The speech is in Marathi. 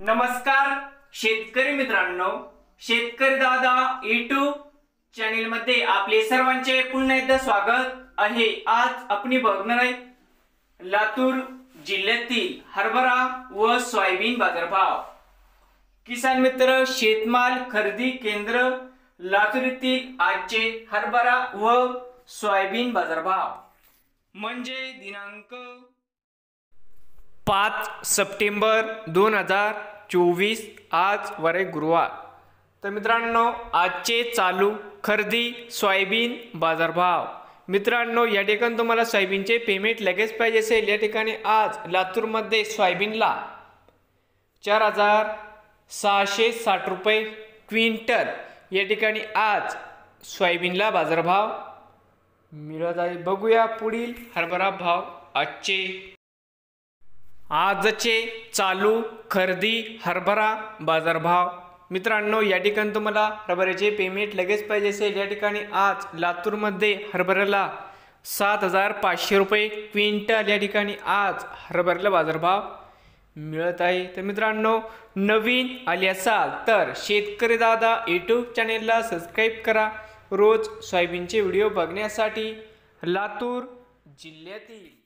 नमस्कार शेतकरी मित्रांनो, शेतकरी दादा यूट्यूब चॅनल मध्ये आपले सर्वांचे पुन्हा एकदा स्वागत आहे। आज आपण बघणार आहे लातूर जिल्ह्यातील हरभरा व सोयाबीन बाजारभाव। किसान मित्र शेतमाल खरेदी केंद्र लातूर येथील आजचे हरभरा व सोयाबीन बाजारभाव म्हणजे दिनांक 5 सप्टेंबर 2024 आज वारे गुरुवार। तर मित्रांनो आजचे चालू खरेदी सोयाबीन बाजारभाव। मित्रांनो या ठिकाणी तुम्हाला सोयाबीनचे पेमेंट लगेच पाहिजे असेल या ठिकाणी आज लातूर मध्ये सोयाबीनला 4660 रुपये क्विंटल या ठिकाणी आज सोयाबीनला बाजारभाव मिळत आहे। बघूया पुढील हरभरा भाव आजचे चालू खरेदी हरभरा बाजारभाव। मित्रांनो या ठिकाणी तुम्हाला हरभऱ्याचे पेमेंट लगेच पाहिजे असेल या ठिकाणी आज लातूर मध्ये हरभऱ्याला 7500 रुपये क्विंटल या ठिकाणी आज हरभऱ्याला बाजारभाव मिळत आहे। तर मित्रांनो नवीन आले असाल तर शेतकरी दादा यूट्यूब चॅनेलला सबस्क्राइब करा रोज सोयाबीनचे व्हिडिओ बघण्यासाठी। लातूर जिल्ह्यातील